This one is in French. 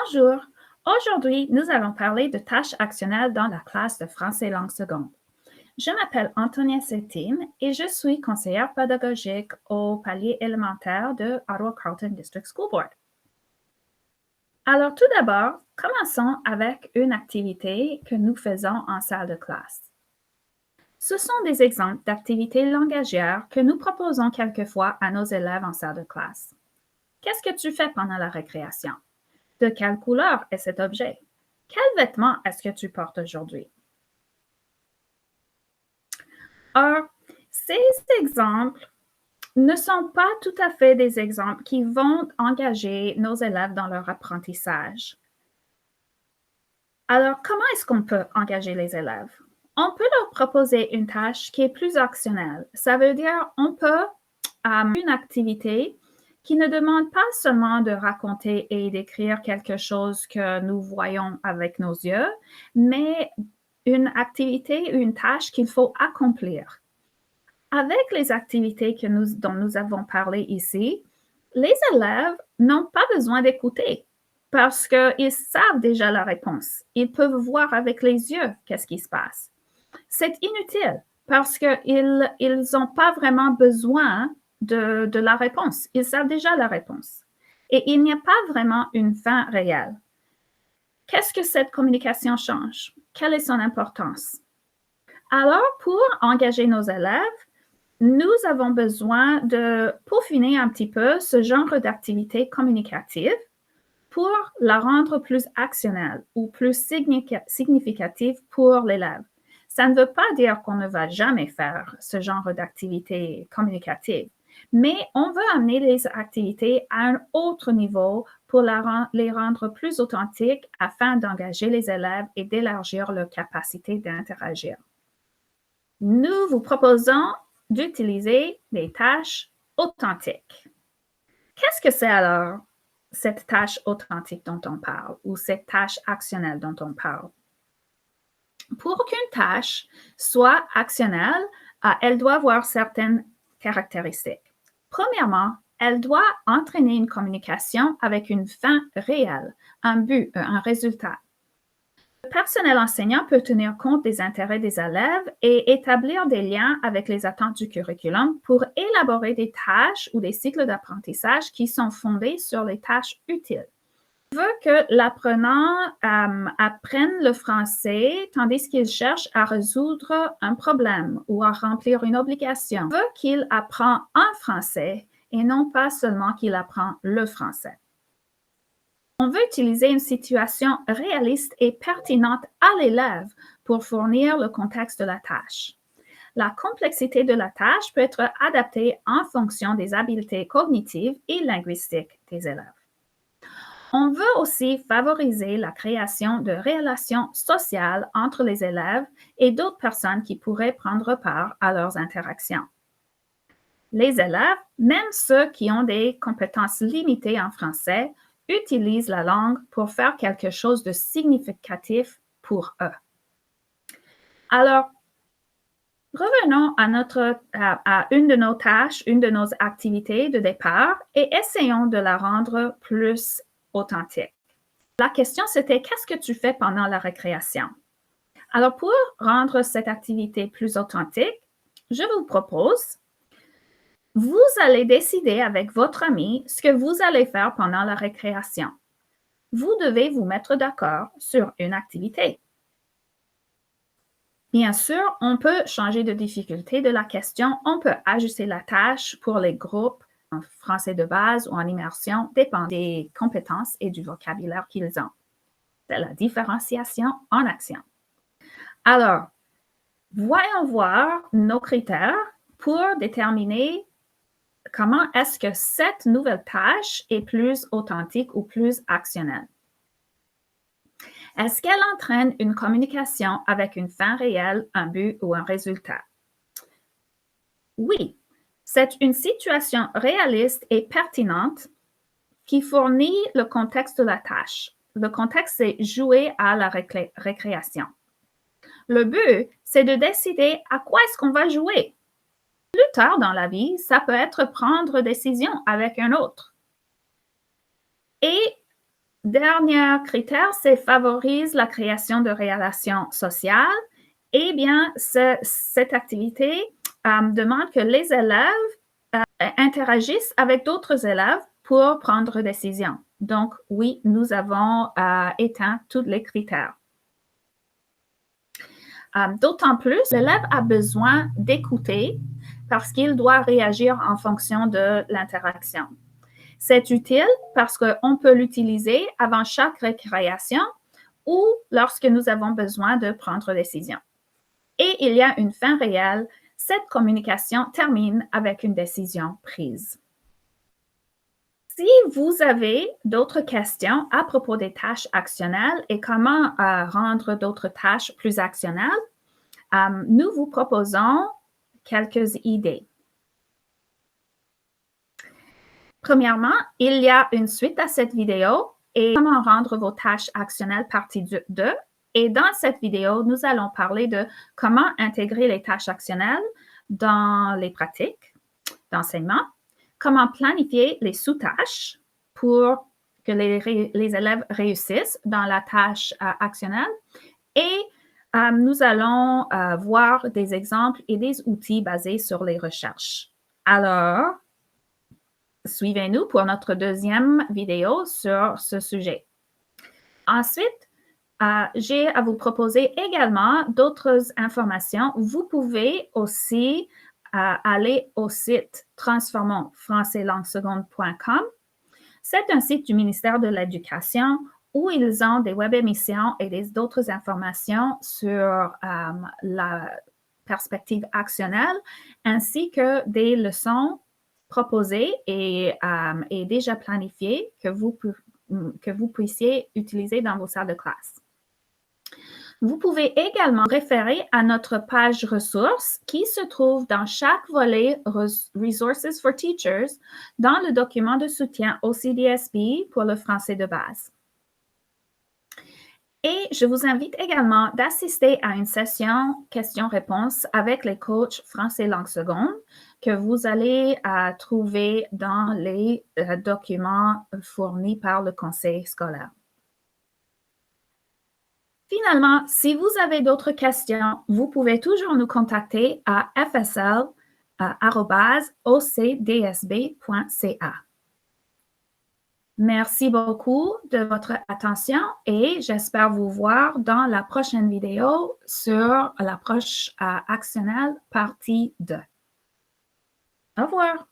Bonjour, aujourd'hui nous allons parler de tâches actionnelles dans la classe de français langue seconde. Je m'appelle Antonia Setim et je suis conseillère pédagogique au palier élémentaire de Ottawa Carleton District School Board. Alors tout d'abord, commençons avec une activité que nous faisons en salle de classe. Ce sont des exemples d'activités langagières que nous proposons quelquefois à nos élèves en salle de classe. Qu'est-ce que tu fais pendant la récréation? De quelle couleur est cet objet? Quel vêtement est-ce que tu portes aujourd'hui? Or, ces exemples ne sont pas tout à fait des exemples qui vont engager nos élèves dans leur apprentissage. Alors, comment est-ce qu'on peut engager les élèves? On peut leur proposer une tâche qui est plus actionnelle. Ça veut dire on peut une activité qui ne demande pas seulement de raconter et d'écrire quelque chose que nous voyons avec nos yeux, mais une activité, une tâche qu'il faut accomplir. Avec les activités dont nous avons parlé ici, les élèves n'ont pas besoin d'écouter parce qu'ils savent déjà la réponse. Ils peuvent voir avec les yeux qu'est-ce qui se passe. C'est inutile parce qu'ils n'ont pas vraiment besoin de la réponse. Ils savent déjà la réponse. Et il n'y a pas vraiment une fin réelle. Qu'est-ce que cette communication change? Quelle est son importance? Alors, pour engager nos élèves, nous avons besoin de peaufiner un petit peu ce genre d'activité communicative pour la rendre plus actionnelle ou plus significative pour l'élève. Ça ne veut pas dire qu'on ne va jamais faire ce genre d'activité communicative, mais on veut amener les activités à un autre niveau pour les rendre plus authentiques afin d'engager les élèves et d'élargir leur capacité d'interagir. Nous vous proposons d'utiliser les tâches authentiques. Qu'est-ce que c'est alors cette tâche authentique dont on parle ou cette tâche actionnelle dont on parle? Pour qu'une tâche soit actionnelle, elle doit avoir certaines caractéristiques. Premièrement, elle doit entraîner une communication avec une fin réelle, un but, un résultat. Le personnel enseignant peut tenir compte des intérêts des élèves et établir des liens avec les attentes du curriculum pour élaborer des tâches ou des cycles d'apprentissage qui sont fondés sur les tâches utiles. On veut que l'apprenant apprenne le français tandis qu'il cherche à résoudre un problème ou à remplir une obligation. On veut qu'il apprend un français et non pas seulement qu'il apprend le français. On veut utiliser une situation réaliste et pertinente à l'élève pour fournir le contexte de la tâche. La complexité de la tâche peut être adaptée en fonction des habiletés cognitives et linguistiques des élèves. On veut aussi favoriser la création de relations sociales entre les élèves et d'autres personnes qui pourraient prendre part à leurs interactions. Les élèves, même ceux qui ont des compétences limitées en français, utilisent la langue pour faire quelque chose de significatif pour eux. Alors, revenons à une de nos tâches, une de nos activités de départ et essayons de la rendre plus authentique. La question, c'était qu'est-ce que tu fais pendant la récréation? Alors, pour rendre cette activité plus authentique, je vous propose, vous allez décider avec votre ami ce que vous allez faire pendant la récréation. Vous devez vous mettre d'accord sur une activité. Bien sûr, on peut changer de difficulté de la question, on peut ajuster la tâche pour les groupes en français de base ou en immersion, dépend des compétences et du vocabulaire qu'ils ont. C'est la différenciation en action. Alors, voyons voir nos critères pour déterminer comment est-ce que cette nouvelle tâche est plus authentique ou plus actionnelle. Est-ce qu'elle entraîne une communication avec une fin réelle, un but ou un résultat? Oui, c'est une situation réaliste et pertinente qui fournit le contexte de la tâche. Le contexte, c'est jouer à la récréation. Le but, c'est de décider à quoi est-ce qu'on va jouer. Plus tard dans la vie, ça peut être prendre décision avec un autre. Et Dernier critère, c'est favorise la création de relations sociales. Eh bien, cette activité demande que les élèves interagissent avec d'autres élèves pour prendre des décisions. Donc, oui, nous avons éteint tous les critères. D'autant plus, l'élève a besoin d'écouter parce qu'il doit réagir en fonction de l'interaction. C'est utile parce qu'on peut l'utiliser avant chaque récréation ou lorsque nous avons besoin de prendre des décisions. Et il y a une fin réelle. Cette communication termine avec une décision prise. Si vous avez d'autres questions à propos des tâches actionnelles et comment rendre d'autres tâches plus actionnelles, nous vous proposons quelques idées. Premièrement, il y a une suite à cette vidéo et comment rendre vos tâches actionnelles partie 2. Et dans cette vidéo, nous allons parler de comment intégrer les tâches actionnelles dans les pratiques d'enseignement, comment planifier les sous-tâches pour que les élèves réussissent dans la tâche actionnelle et nous allons voir des exemples et des outils basés sur les recherches. Alors, suivez-nous pour notre deuxième vidéo sur ce sujet. Ensuite, j'ai à vous proposer également d'autres informations. Vous pouvez aussi aller au site transformonsfrançaislangueseconde.com. C'est un site du ministère de l'Éducation où ils ont des web émissions et d'autres informations sur la perspective actionnelle, ainsi que des leçons proposées et déjà planifiées que vous puissiez utiliser dans vos salles de classe. Vous pouvez également référer à notre page ressources qui se trouve dans chaque volet Resources for Teachers dans le document de soutien au CDSB pour le français de base. Et je vous invite également d'assister à une session questions-réponses avec les coachs français langue seconde que vous allez trouver dans les documents fournis par le conseil scolaire. Finalement, si vous avez d'autres questions, vous pouvez toujours nous contacter à fsl@ocdsb.ca. Merci beaucoup de votre attention et j'espère vous voir dans la prochaine vidéo sur l'approche actionnelle partie 2. Au revoir.